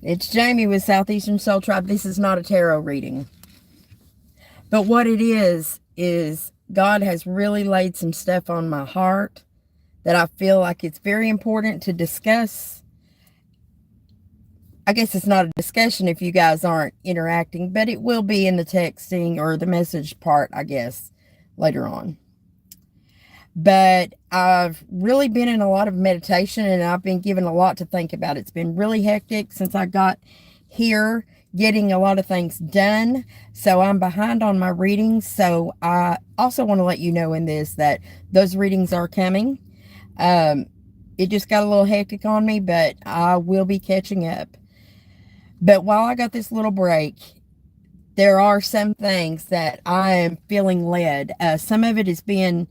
It's Jamie with Southeastern Soul Tribe. This is not a tarot reading. But what it is God has really laid some stuff on my heart that I feel like it's very important to discuss. I guess it's not a discussion if you guys aren't interacting, but it will be in the texting or the message part, I guess, later on. But I've really been in a lot of meditation and I've been given a lot to think about. It's been really hectic since I got here, getting a lot of things done. So I'm behind on my readings. So I also want to let you know in this that those readings are coming. It just got a little hectic on me, but I will be catching up. But while I got this little break, there are some things that I am feeling led. Some of it is being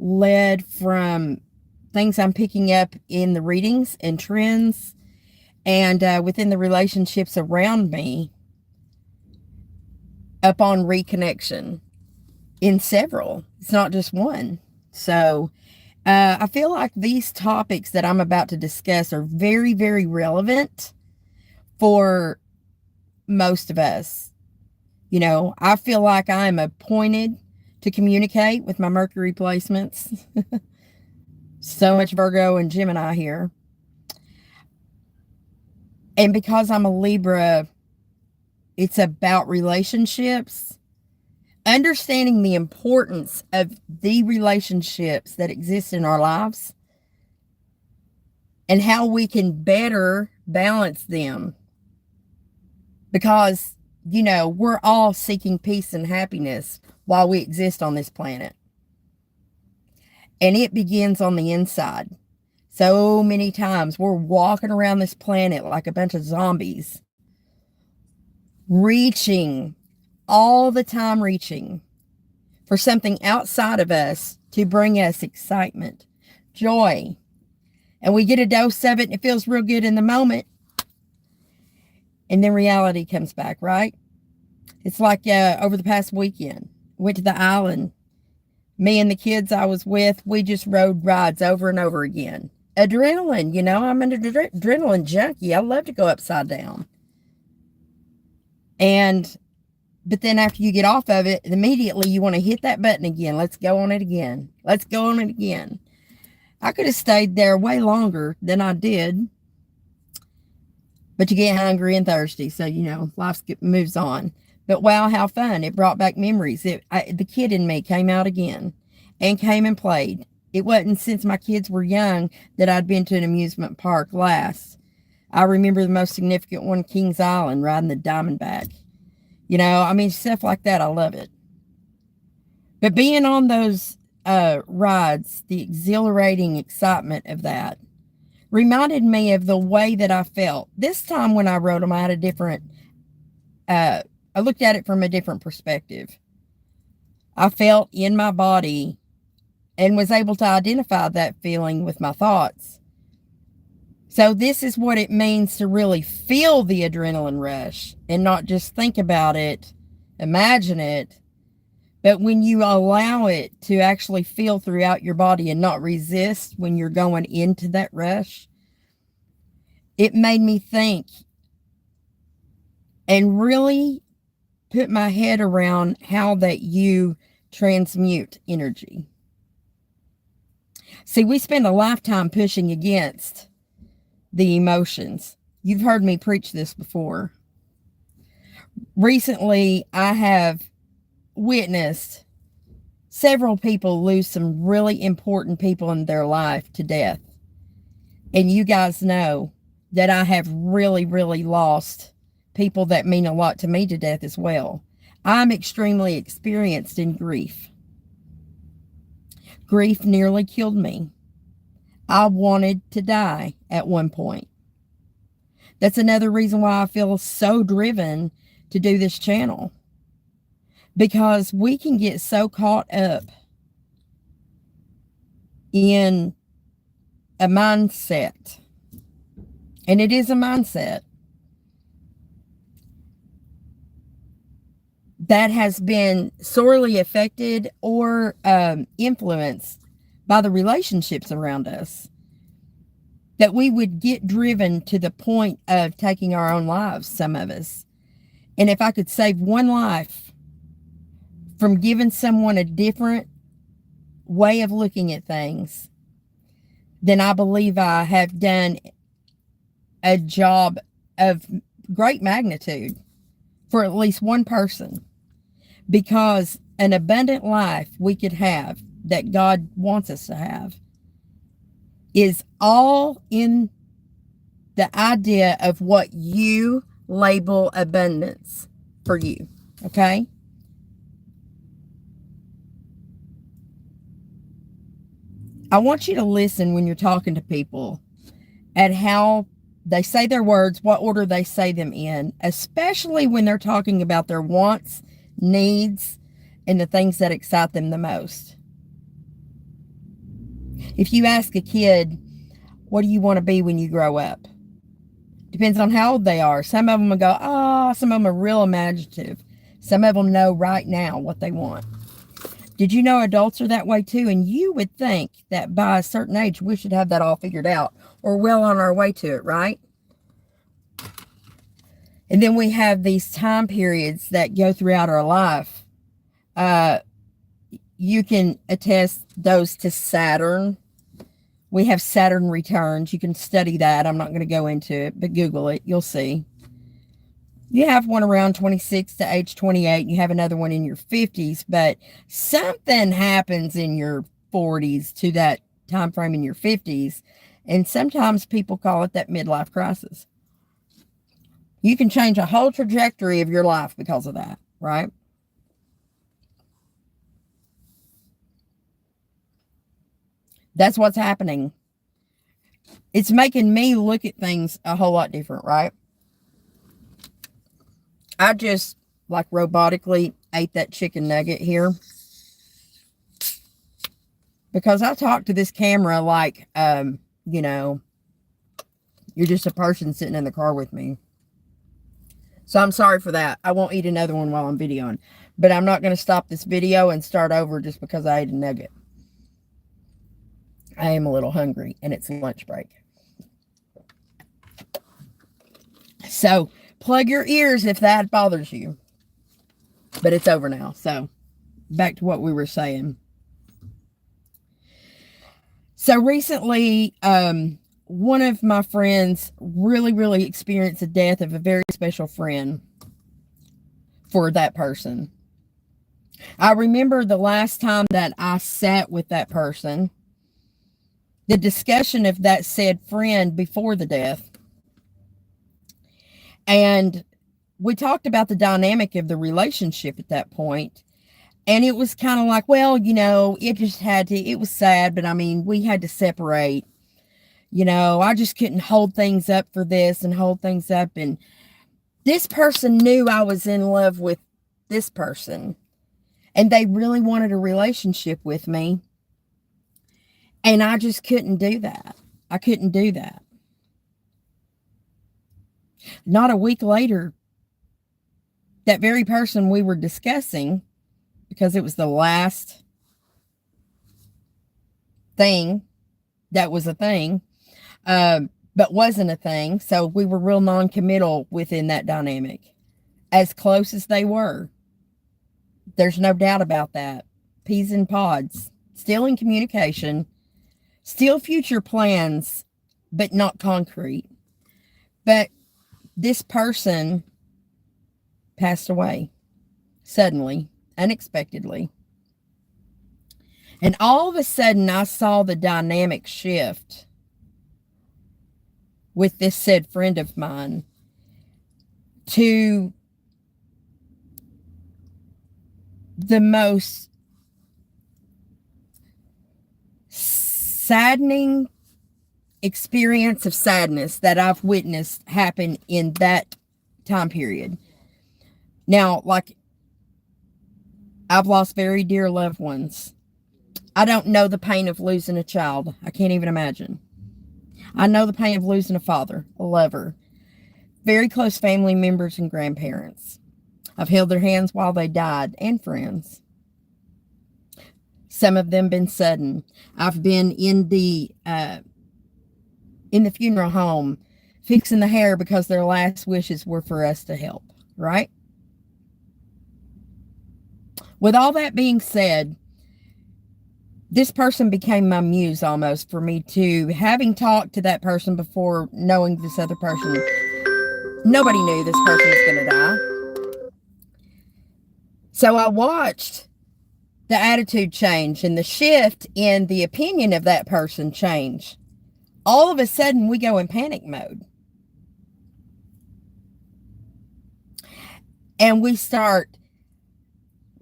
led from things I'm picking up in the readings and trends and within the relationships around me upon reconnection in several. It's not just one. So I feel like these topics that I'm about to discuss are very, very relevant for most of us. You know, I feel like I'm appointed to communicate with my Mercury placements. So much Virgo and Gemini here. And because I'm a Libra, it's about relationships, understanding the importance of the relationships that exist in our lives and how we can better balance them. Because, you know, we're all seeking peace and happiness while we exist on this planet. And it begins on the inside. So many times we're walking around this planet like a bunch of zombies, reaching, all the time reaching for something outside of us to bring us excitement, joy. And we get a dose of it and it feels real good in the moment. And then reality comes back, right? It's like over the past weekend, went to the island. Me and the kids I was with, we just rode rides over and over again. Adrenaline, you know, I'm an adrenaline junkie. I love to go upside down. But then after you get off of it, immediately you want to hit that button again. Let's go on it again. Let's go on it again. I could have stayed there way longer than I did. But you get hungry and thirsty. So, you know, life moves on. But wow, how fun. It brought back memories. The kid in me came out again and came and played. It wasn't since my kids were young that I'd been to an amusement park last. I remember the most significant one, Kings Island, riding the Diamondback. You know, I mean, stuff like that, I love it. But being on those rides, the exhilarating excitement of that, reminded me of the way that I felt. This time when I rode them, I had a different, I looked at it from a different perspective. I felt in my body and was able to identify that feeling with my thoughts. So this is what it means to really feel the adrenaline rush and not just think about it, imagine it, but when you allow it to actually feel throughout your body and not resist when you're going into that rush, it made me think and really put my head around how that you transmute energy. See, we spend a lifetime pushing against the emotions. You've heard me preach this before. Recently, I have witnessed several people lose some really important people in their life to death. And you guys know that I have really, really lost people that mean a lot to me to death as well. I'm extremely experienced in grief. Grief nearly killed me. I wanted to die at one point. That's another reason why I feel so driven to do this channel. Because we can get so caught up in a mindset. And it is a mindset that has been sorely affected or influenced by the relationships around us. that we would get driven to the point of taking our own lives, some of us. And if I could save one life from giving someone a different way of looking at things, then I believe I have done a job of great magnitude for at least one person. Because an abundant life we could have, that God wants us to have, is all in the idea of what you label abundance for you. Okay? I want you to listen when you're talking to people at how they say their words, what order they say them in, especially when they're talking about their wants, needs, and the things that excite them the most. If you ask a kid, what do you want to be when you grow up? Depends on how old they are. Some of them will go, some of them are real imaginative. Some of them know right now what they want. Did you know adults are that way too? And you would think that by a certain age, we should have that all figured out, or well on our way to it, right? And then we have these time periods that go throughout our life. You can attest those to Saturn. We have Saturn returns. You can study that. I'm not going to go into it, but Google it. You'll see. You have one around 26 to age 28. You have another one in your 50s, but something happens in your 40s to that time frame in your 50s. And sometimes people call it that midlife crisis. You can change a whole trajectory of your life because of that, right? That's what's happening. It's making me look at things a whole lot different, right? I just like robotically ate that chicken nugget here because I talk to this camera like, you know, you're just a person sitting in the car with me. So I'm sorry for that. I won't eat another one while I'm videoing, but I'm not going to stop this video and start over just because I ate a nugget. I am a little hungry and it's lunch break. So plug your ears if that bothers you. But it's over now. So back to what we were saying. So recently, one of my friends really experienced the death of a very special friend for that person. I remember the last time that I sat with that person, the discussion of that said friend before the death. And we talked about the dynamic of the relationship at that point. And it was kind of like, well, you know, it was sad, but I mean, we had to separate. You know, I just couldn't hold things up for this and hold things up. And this person knew I was in love with this person. And they really wanted a relationship with me. And I just couldn't do that. I couldn't do that. Not a week later, that very person we were discussing, because it was the last thing that was a thing, but wasn't a thing. So we were real non-committal within that dynamic, as close as they were. There's no doubt about that. Peas and pods, still in communication, still future plans, but not concrete. But this person passed away suddenly, unexpectedly. And all of a sudden, I saw the dynamic shift with this said friend of mine to the most saddening experience of sadness that I've witnessed happen in that time period. Now, like, I've lost very dear loved ones. I don't know the pain of losing a child. I can't even imagine. I know the pain of losing a father, a lover, very close family members and grandparents. I've held their hands while they died, and friends. Some of them been sudden. I've been in the in the funeral home fixing the hair because their last wishes were for us to help, right? With all that being said, this person became my muse almost for me too. Having talked to that person before knowing this other person, nobody knew this person was going to die. So I watched the attitude change and the shift in the opinion of that person change. All of a sudden, we go in panic mode. And we start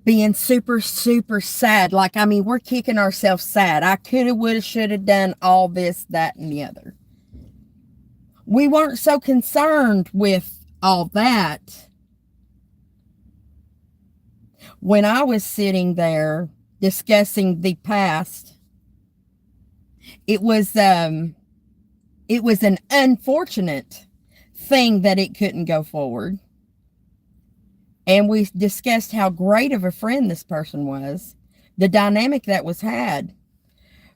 being super, super sad. Like, I mean, we're kicking ourselves sad. I could have, would have, should have done all this, that, and the other. We weren't so concerned with all that when I was sitting there discussing the past. It was an unfortunate thing that it couldn't go forward. And we discussed how great of a friend this person was, the dynamic that was had.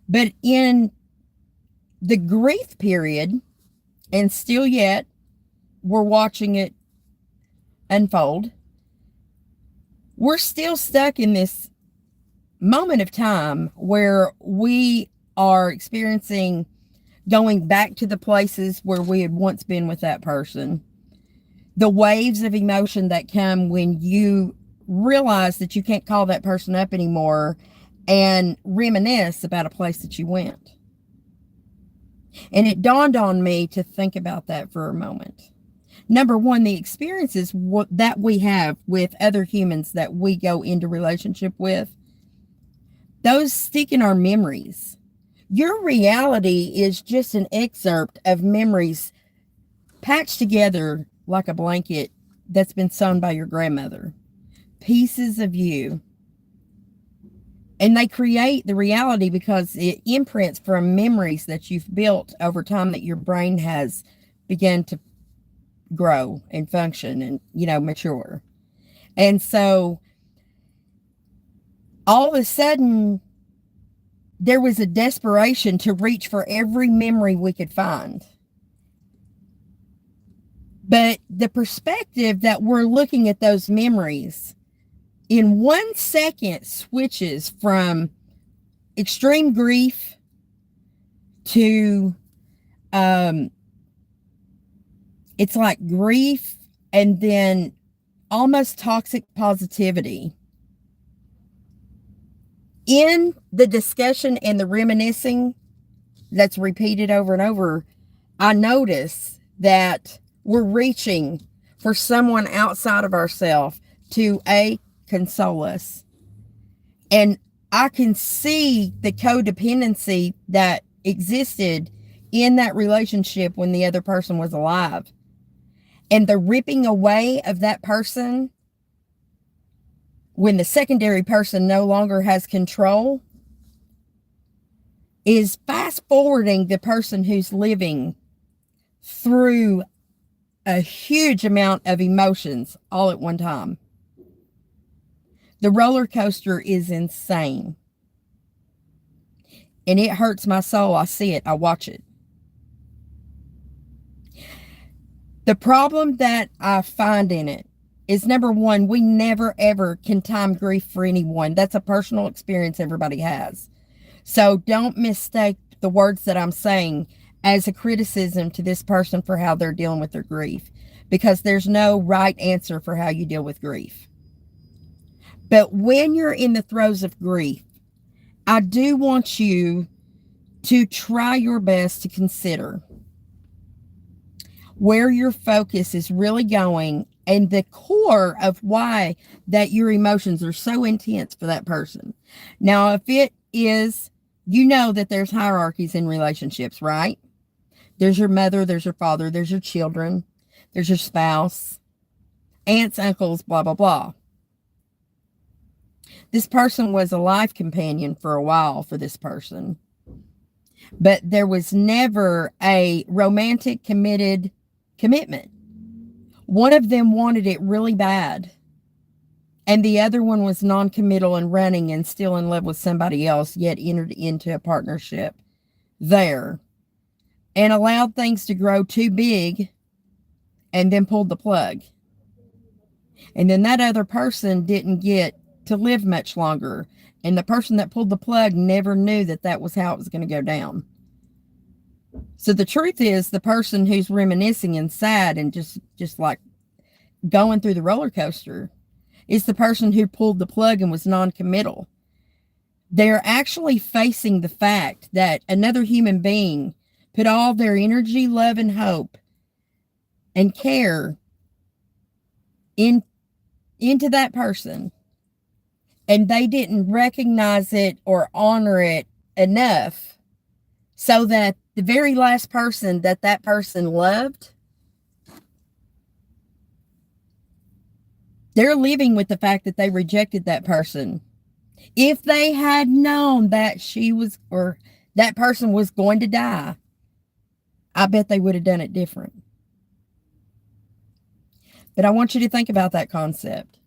But in the grief period, and still yet, we're watching it unfold, we're still stuck in this moment of time where we are experiencing going back to the places where we had once been with that person. The waves of emotion that come when you realize that you can't call that person up anymore and reminisce about a place that you went. And it dawned on me to think about that for a moment. Number one, the experiences that we have with other humans that we go into relationship with, those stick in our memories. Your reality is just an excerpt of memories patched together like a blanket that's been sewn by your grandmother. Pieces of you. And they create the reality because it imprints from memories that you've built over time that your brain has begun to grow and function and, mature. And so all of a sudden, there was a desperation to reach for every memory we could find. But the perspective that we're looking at those memories in 1 second switches from extreme grief to, it's like grief and then almost toxic positivity. In the discussion and the reminiscing that's repeated over and over, I notice that we're reaching for someone outside of ourselves to console us. And I can see the codependency that existed in that relationship when the other person was alive. And the ripping away of that person when the secondary person no longer has control is fast forwarding the person who's living through a huge amount of emotions all at one time. The roller coaster is insane. And it hurts my soul. I see it. I watch it. The problem that I find in it is, number one, we never ever can time grief for anyone. That's a personal experience everybody has. So don't mistake the words that I'm saying as a criticism to this person for how they're dealing with their grief, because there's no right answer for how you deal with grief. But when you're in the throes of grief, I do want you to try your best to consider where your focus is really going and the core of why that your emotions are so intense for that person. Now, if it is, that there's hierarchies in relationships, right? There's your mother, there's your father, there's your children, there's your spouse, aunts, uncles, blah, blah, blah. This person was a life companion for a while for this person, but there was never a romantic commitment. One of them wanted it really bad, and the other one was non-committal and running and still in love with somebody else, yet entered into a partnership there. and allowed things to grow too big and then pulled the plug. And then that other person didn't get to live much longer. And the person that pulled the plug never knew that that was how it was going to go down. So the truth is, the person who's reminiscing and sad and just like going through the roller coaster is the person who pulled the plug and was non-committal. They're actually facing the fact that another human being put all their energy, love, and hope and care into that person, and they didn't recognize it or honor it enough, so that the very last person that person loved, they're living with the fact that they rejected that person. If they had known that she was, or that person was going to die, I bet they would have done it different. But I want you to think about that concept.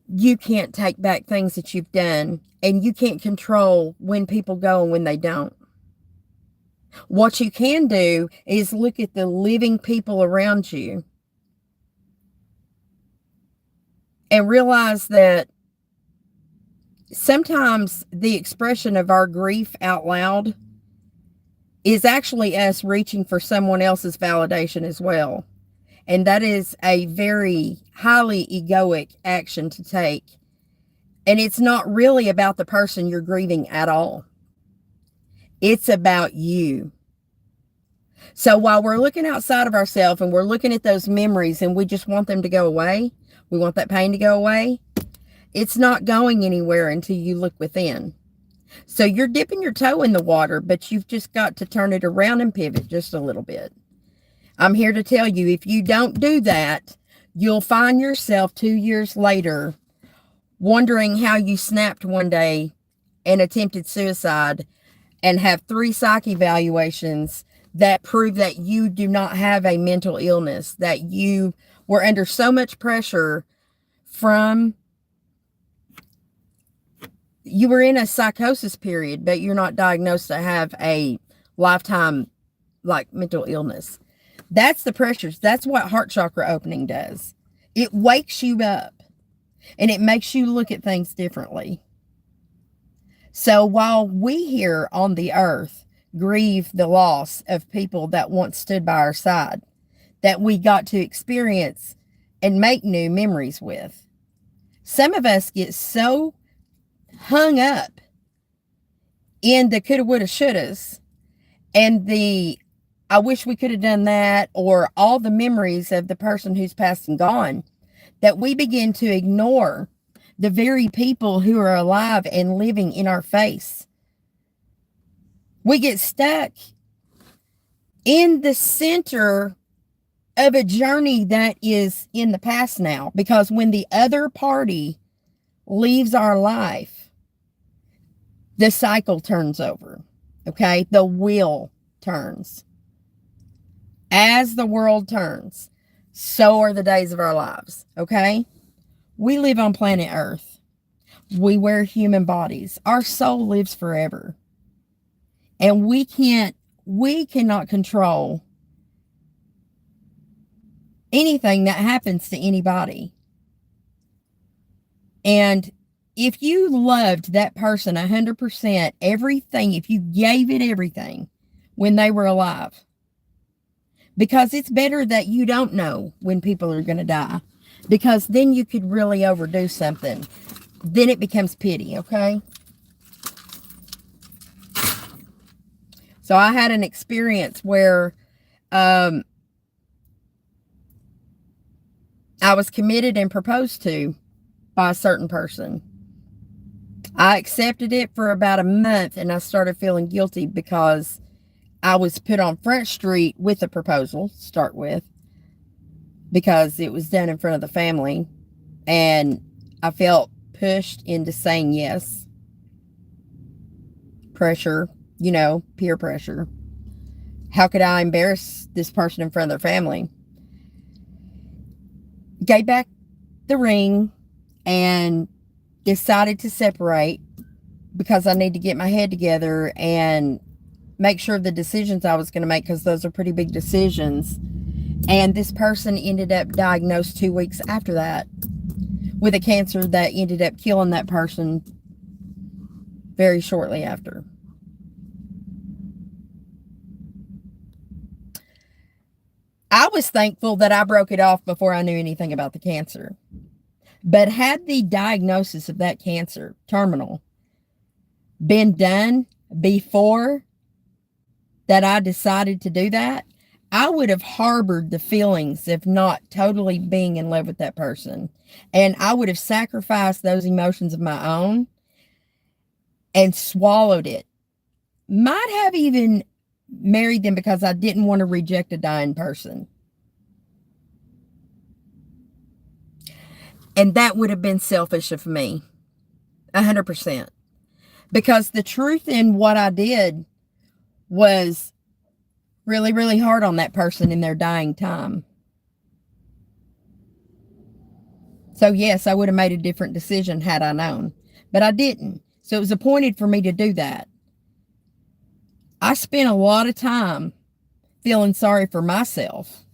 You can't take back things that you've done, and you can't control when people go and when they don't. What you can do is look at the living people around you and realize that sometimes the expression of our grief out loud is actually us reaching for someone else's validation as well. And that is a very highly egoic action to take. And it's not really about the person you're grieving at all. It's about you. So while we're looking outside of ourselves and we're looking at those memories and we just want them to go away, we want that pain to go away, it's not going anywhere until you look within. So you're dipping your toe in the water, but you've just got to turn it around and pivot just a little bit. I'm here to tell you, if you don't do that, you'll find yourself 2 years later wondering how you snapped one day and attempted suicide and have 3 psych evaluations that prove that you do not have a mental illness, that you were under so much pressure from, you were in a psychosis period, but you're not diagnosed to have a lifetime like mental illness. That's the pressures. That's what heart chakra opening does. It wakes you up and it makes you look at things differently. So while we here on the earth grieve the loss of people that once stood by our side, that we got to experience and make new memories with, some of us get so hung up in the coulda, woulda, shouldas and the I wish we could have done that, or all the memories of the person who's passed and gone, that we begin to ignore the very people who are alive and living in our face. We get stuck in the center of a journey that is in the past now, because when the other party leaves our life, the cycle turns over, okay? The wheel turns. As the world turns, so are the days of our lives, okay? We live on planet Earth. We wear human bodies. Our soul lives forever. And we cannot control anything that happens to anybody. And if you loved that person 100%, everything, if you gave it everything when they were alive, because it's better that you don't know when people are going to die, because then you could really overdo something. Then it becomes pity, okay? So I had an experience where I was committed and proposed to by a certain person. I accepted it for about a month and I started feeling guilty because I was put on Front Street with a proposal to start with, because it was done in front of the family, and I felt pushed into saying yes. Pressure, peer pressure. How could I embarrass this person in front of their family? Gave back the ring and decided to separate because I need to get my head together and make sure of the decisions I was going to make, because those are pretty big decisions. And this person ended up diagnosed 2 weeks after that with a cancer that ended up killing that person very shortly after. I was thankful that I broke it off before I knew anything about the cancer. But had the diagnosis of that cancer, terminal, been done before that I decided to do that, I would have harbored the feelings of not totally being in love with that person. And I would have sacrificed those emotions of my own and swallowed it. Might have even married them because I didn't want to reject a dying person. And that would have been selfish of me, 100%. Because the truth in what I did was really, really hard on that person in their dying time. So yes, I would have made a different decision had I known, but I didn't. So it was appointed for me to do that. I spent a lot of time feeling sorry for myself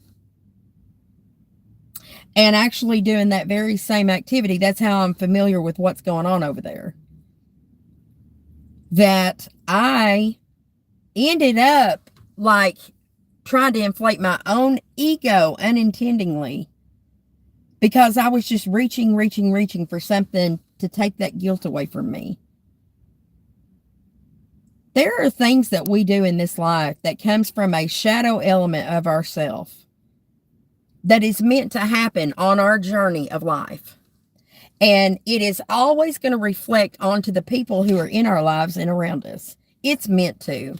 and actually doing that very same activity. That's how I'm familiar with what's going on over there. That I ended up like trying to inflate my own ego unintentionally, because I was just reaching for something to take that guilt away from me. There are things that we do in this life that comes from a shadow element of ourself that is meant to happen on our journey of life. And it is always going to reflect onto the people who are in our lives and around us. It's meant to,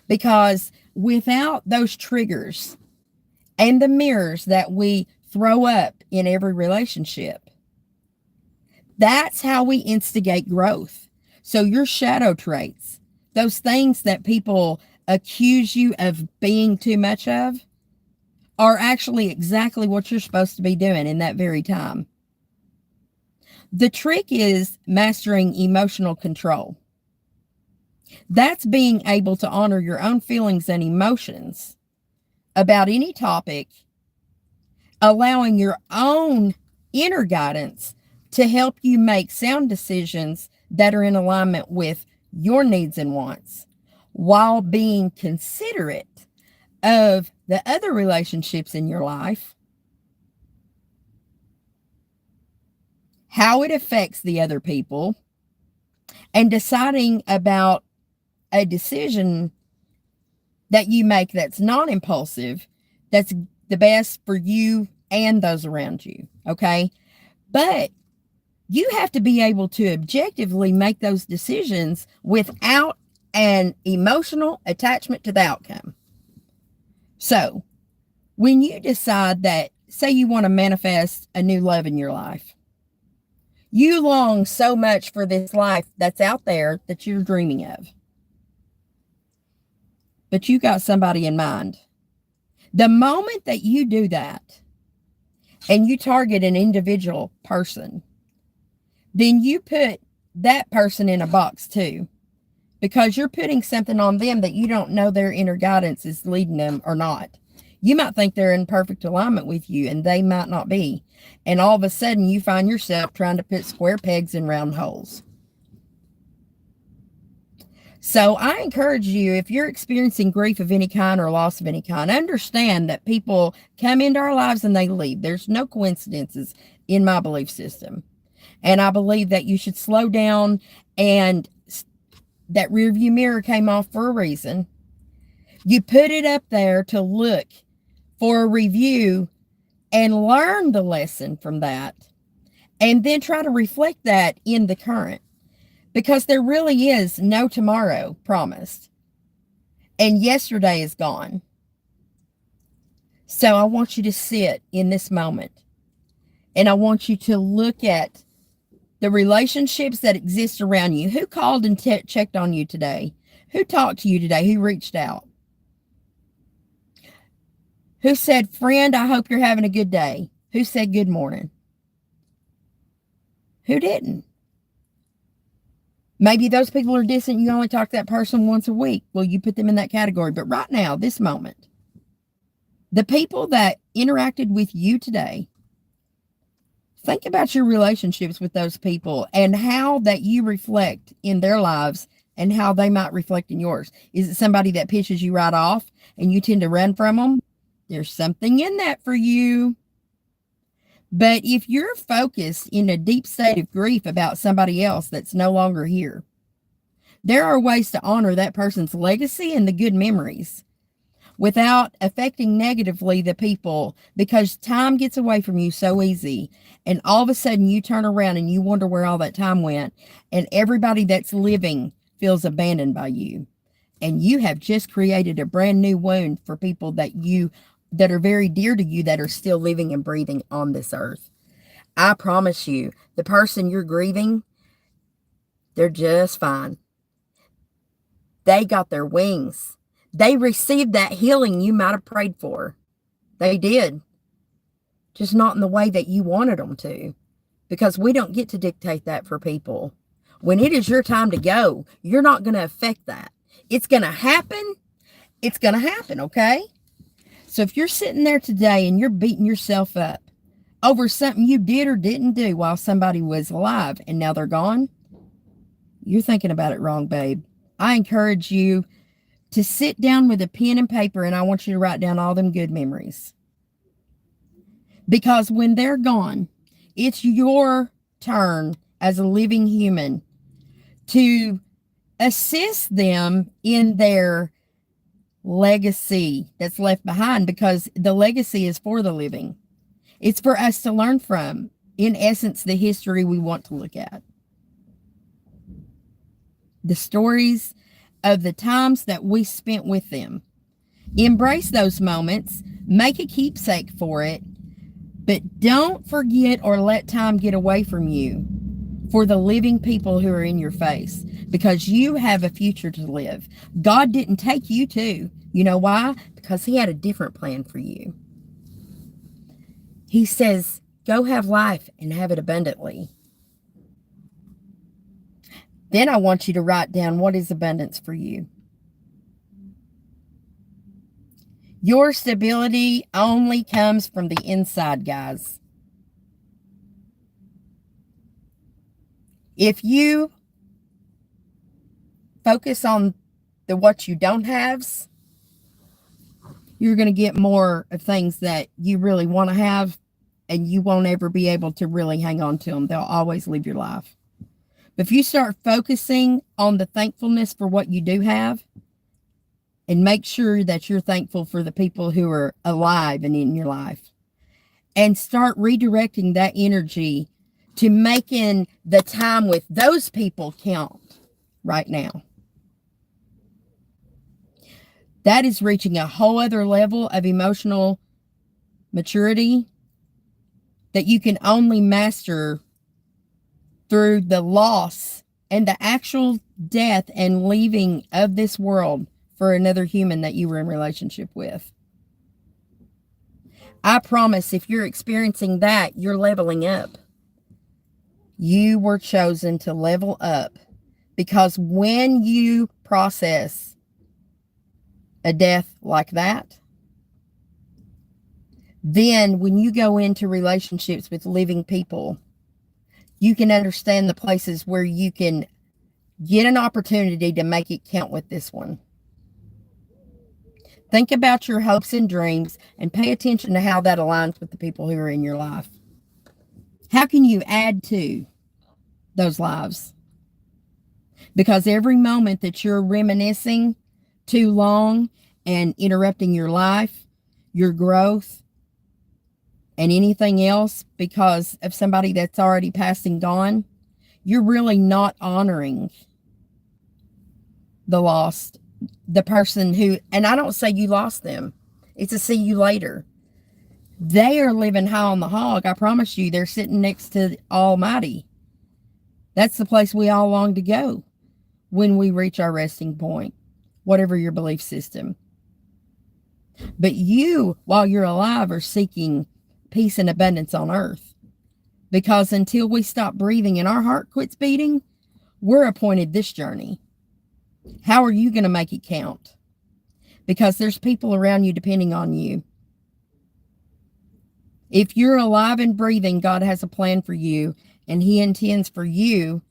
because without those triggers and the mirrors that we throw up in every relationship, that's how we instigate growth. So your shadow traits, those things that people accuse you of being too much of, are actually exactly what you're supposed to be doing in that very time. The trick is mastering emotional control. That's being able to honor your own feelings and emotions about any topic, allowing your own inner guidance to help you make sound decisions that are in alignment with your needs and wants, while being considerate of the other relationships in your life, how it affects the other people, and deciding about a decision that you make that's non-impulsive, that's the best for you and those around you, okay? But you have to be able to objectively make those decisions without an emotional attachment to the outcome. So, when you decide that, say you want to manifest a new love in your life, you long so much for this life that's out there that you're dreaming of, but you got somebody in mind. The moment that you do that and you target an individual person, then you put that person in a box too, because you're putting something on them that you don't know their inner guidance is leading them or not. You might think they're in perfect alignment with you, and they might not be. And all of a sudden you find yourself trying to put square pegs in round holes. So I encourage you, if you're experiencing grief of any kind or loss of any kind, understand that people come into our lives and they leave. There's no coincidences in my belief system. And I believe that you should slow down, and that rearview mirror came off for a reason. You put it up there to look for a review and learn the lesson from that, and then try to reflect that in the current. Because there really is no tomorrow promised. And yesterday is gone. So I want you to sit in this moment. And I want you to look at the relationships that exist around you. Who called and checked on you today? Who talked to you today? Who reached out? Who said, friend, I hope you're having a good day? Who said good morning? Who didn't? Maybe those people are distant. You only talk to that person once a week. Well, you put them in that category. But right now, this moment, the people that interacted with you today, think about your relationships with those people and how that you reflect in their lives and how they might reflect in yours. Is it somebody that pisses you right off and you tend to run from them? There's something in that for you. But if you're focused in a deep state of grief about somebody else that's no longer here, there are ways to honor that person's legacy and the good memories without affecting negatively the people, because time gets away from you so easy. And all of a sudden you turn around and you wonder where all that time went. And everybody that's living feels abandoned by you. And you have just created a brand new wound for people that are very dear to you that are still living and breathing on this earth. I promise you, the person you're grieving, they're just fine. They got their wings. They received that healing you might have prayed for. They did. Just not in the way that you wanted them to. Because we don't get to dictate that for people. When it is your time to go, you're not going to affect that. It's going to happen. It's going to happen, okay? So if you're sitting there today and you're beating yourself up over something you did or didn't do while somebody was alive and now they're gone, you're thinking about it wrong, babe. I encourage you to sit down with a pen and paper, and I want you to write down all them good memories. Because when they're gone, it's your turn as a living human to assist them in their legacy that's left behind, because the legacy is for the living. It's for us to learn from, in essence, the history we want to look at. The stories of the times that we spent with them. Embrace those moments, make a keepsake for it, but don't forget or let time get away from you for the living people who are in your face, because you have a future to live. God didn't take you to. You know why? Because he had a different plan for you. He says, go have life and have it abundantly. Then I want you to write down, what is abundance for you? Your stability only comes from the inside, guys. If you focus on the what you don't haves, you're going to get more of things that you really want to have, and you won't ever be able to really hang on to them. They'll always live your life. But if you start focusing on the thankfulness for what you do have, and make sure that you're thankful for the people who are alive and in your life, and start redirecting that energy to making the time with those people count right now. That is reaching a whole other level of emotional maturity that you can only master through the loss and the actual death and leaving of this world for another human that you were in relationship with. I promise, if you're experiencing that, you're leveling up. You were chosen to level up, because when you process a death like that, then when you go into relationships with living people, you can understand the places where you can get an opportunity to make it count with this one. Think about your hopes and dreams and pay attention to how that aligns with the people who are in your life. How can you add to those lives? Because every moment that you're reminiscing too long and interrupting your life, your growth, and anything else because of somebody that's already passed and gone, you're really not honoring the lost, the person who, and I don't say you lost them. It's a see you later. They are living high on the hog. I promise you, they're sitting next to Almighty. That's the place we all long to go when we reach our resting point, whatever your belief system. But you, while you're alive, are seeking peace and abundance on earth. Because until we stop breathing and our heart quits beating, We're appointed this journey. How are you going to make it count? Because there's people around you depending on you. If you're alive and breathing, God has a plan for you, and He intends for you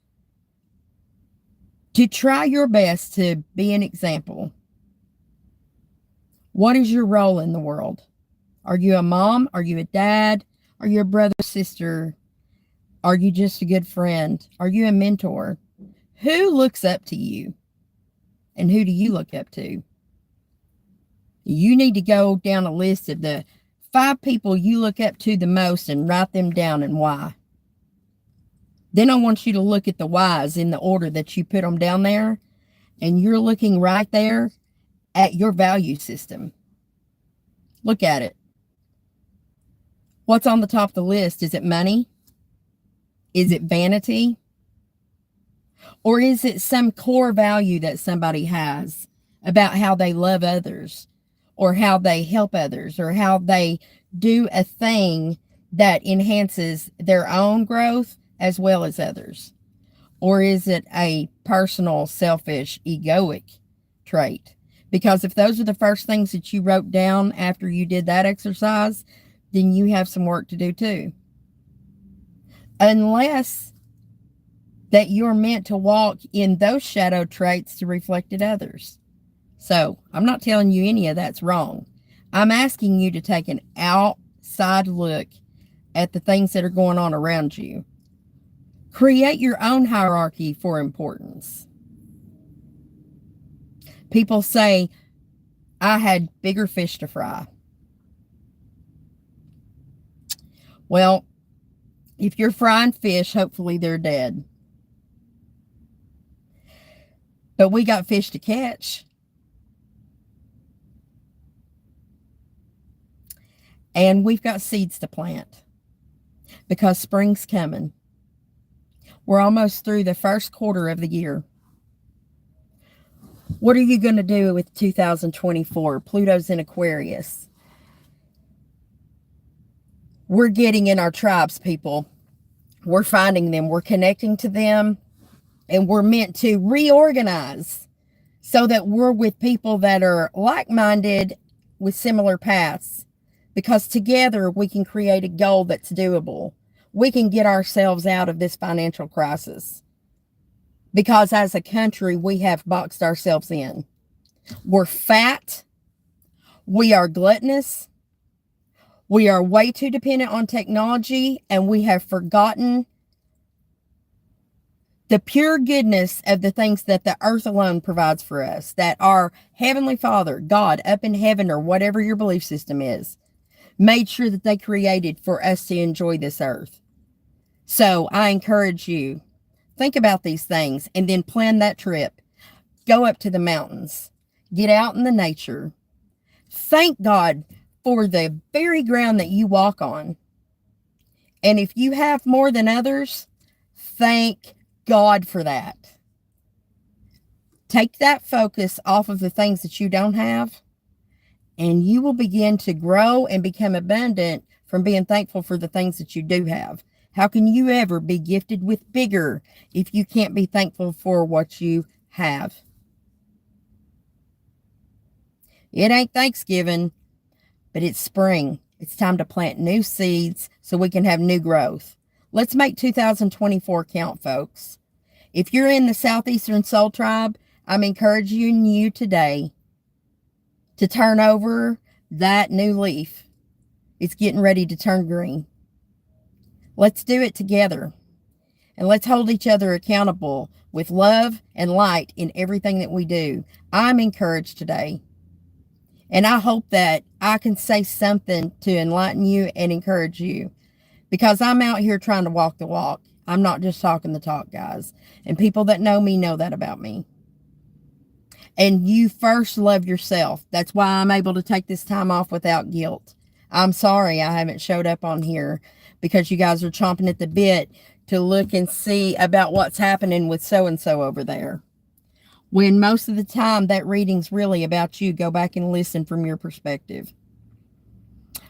to try your best to be an example. What is your role in the world? Are you a mom? Are you a dad? Are you a brother, sister? Are you just a good friend? Are you a mentor? Who looks up to you? And who do you look up to? You need to go down a list of the 5 people you look up to the most and write them down and why. Then I want you to look at the whys in the order that you put them down there. And you're looking right there at your value system. Look at it. What's on the top of the list? Is it money? Is it vanity? Or is it some core value that somebody has about how they love others, or how they help others, or how they do a thing that enhances their own growth as well as others? Or is it a personal, selfish, egoic trait? Because if those are the first things that you wrote down after you did that exercise, then you have some work to do too. Unless that you're meant to walk in those shadow traits to reflect at others. So I'm not telling you any of that's wrong. I'm asking you to take an outside look at the things that are going on around you. Create your own hierarchy for importance. People say, I had bigger fish to fry. Well, if you're frying fish, hopefully they're dead. But we got fish to catch. And we've got seeds to plant. Because spring's coming. We're almost through the first quarter of the year. What are you going to do with 2024? Pluto's in Aquarius. We're getting in our tribes, people. We're finding them. We're connecting to them. And we're meant to reorganize so that we're with people that are like-minded with similar paths. Because together we can create a goal that's doable. We can get ourselves out of this financial crisis. Because as a country, we have boxed ourselves in. We're fat. We are gluttonous. We are way too dependent on technology, and we have forgotten the pure goodness of the things that the earth alone provides for us, that our Heavenly Father, God up in heaven, or whatever your belief system is, made sure that they created for us to enjoy this earth. So I encourage you, think about these things and then plan that trip. Go up to the mountains. Get out in the nature. Thank God for the very ground that you walk on. And if you have more than others, thank God for that. Take that focus off of the things that you don't have, and you will begin to grow and become abundant from being thankful for the things that you do have. How can you ever be gifted with bigger if you can't be thankful for what you have? It ain't Thanksgiving, but it's spring. It's time to plant new seeds so we can have new growth. Let's make 2024 count, folks. If you're in the Southeastern Soul Tribe, I'm encouraging you today to turn over that new leaf. It's getting ready to turn green. Let's do it together. And let's hold each other accountable with love and light in everything that we do. I'm encouraged today. And I hope that I can say something to enlighten you and encourage you. Because I'm out here trying to walk the walk. I'm not just talking the talk, guys. And people that know me know that about me. And you first love yourself. That's why I'm able to take this time off without guilt. I'm sorry I haven't showed up on here because you guys are chomping at the bit to look and see about what's happening with so-and-so over there. When most of the time that reading's really about you. Go back and listen from your perspective.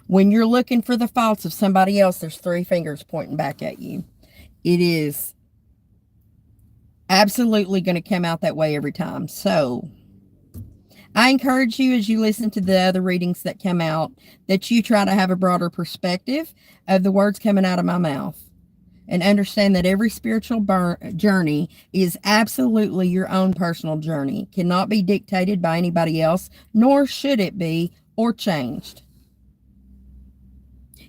When you're looking for the faults of somebody else, there's 3 fingers pointing back at you. It is absolutely going to come out that way every time. So I encourage you, as you listen to the other readings that come out, that you try to have a broader perspective of the words coming out of my mouth, and understand that every spiritual journey is absolutely your own personal journey. It cannot be dictated by anybody else, nor should it be, or changed.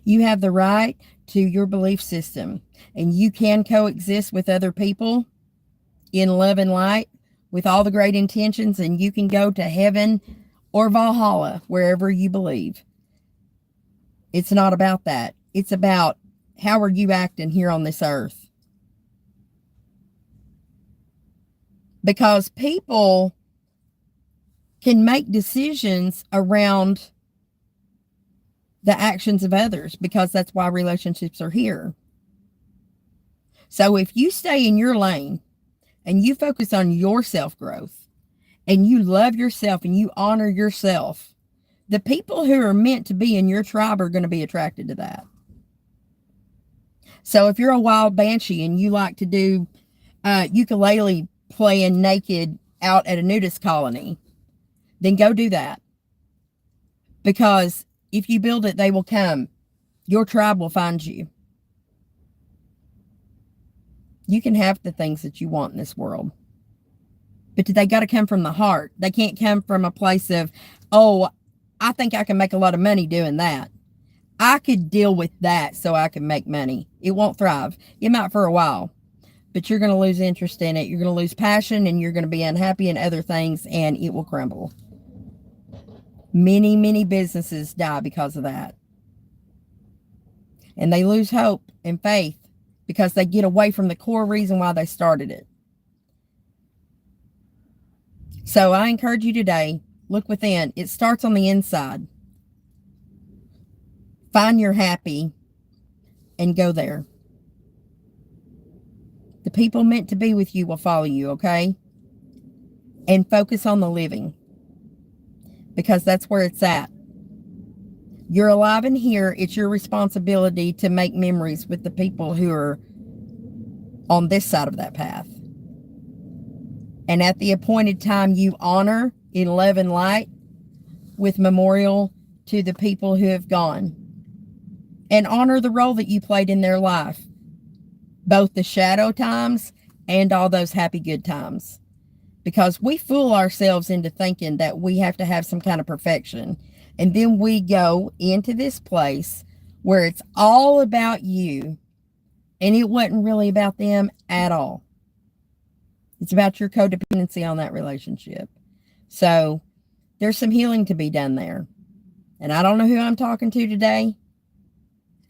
You have the right to your belief system, and you can coexist with other people in love and light with all the great intentions, and you can go to heaven or Valhalla, wherever you believe. It's not about that. It's about, how are you acting here on this earth? Because people can make decisions around the actions of others, because that's why relationships are here. So if you stay in your lane and you focus on your self-growth and you love yourself and you honor yourself, the people who are meant to be in your tribe are going to be attracted to that. So if you're a wild banshee and you like to do ukulele playing naked out at a nudist colony, then go do that. Because if you build it, they will come. Your tribe will find you. You can have the things that you want in this world, but they got to come from the heart. They can't come from a place of, oh, I think I can make a lot of money doing that. I could deal with that so I can make money. It won't thrive. It might for a while, but you're going to lose interest in it. You're going to lose passion, and you're going to be unhappy in other things, and it will crumble. Many, many businesses die because of that. And they lose hope and faith because they get away from the core reason why they started it. So I encourage you today, look within. It starts on the inside. Find your happy and go there. The people meant to be with you will follow you, okay? And focus on the living, because that's where it's at. You're alive and here. It's your responsibility to make memories with the people who are on this side of that path. And at the appointed time, you honor in love and light with memorial to the people who have gone. And honor the role that you played in their life, both the shadow times and all those happy good times. Because we fool ourselves into thinking that we have to have some kind of perfection. And then we go into this place where it's all about you, and it wasn't really about them at all. It's about your codependency on that relationship. So there's some healing to be done there. And I don't know who I'm talking to today.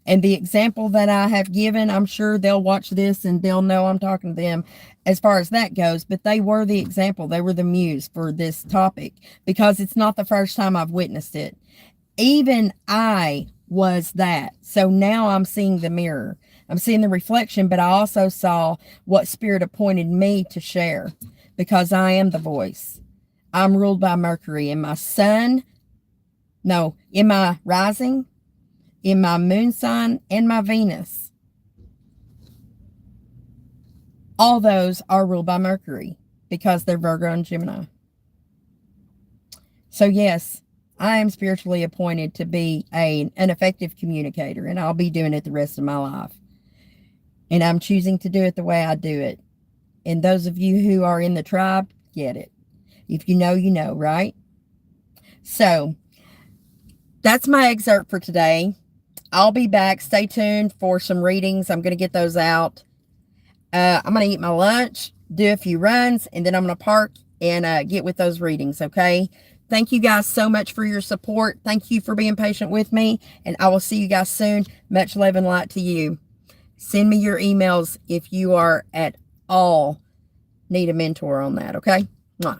And the example that I have given, I'm sure they'll watch this and they'll know I'm talking to them as far as that goes. But they were the example. They were the muse for this topic, because it's not the first time I've witnessed it. Even I was that. So now I'm seeing the mirror. I'm seeing the reflection, but I also saw what Spirit appointed me to share, because I am the voice. I'm ruled by Mercury in my sun. No, in my rising, in my moon sign, and my Venus. All those are ruled by Mercury because they're Virgo and Gemini. So yes, I am spiritually appointed to be an effective communicator, and I'll be doing it the rest of my life. And I'm choosing to do it the way I do it. And those of you who are in the tribe get it. If you know, you know, right? So that's my excerpt for today. I'll be back. Stay tuned for some readings. I'm going to get those out. I'm going to eat my lunch, do a few runs, and then I'm going to park and get with those readings, okay? Thank you guys so much for your support. Thank you for being patient with me, and I will see you guys soon. Much love and light to you. Send me your emails if you are at all need a mentor on that, okay? Mwah.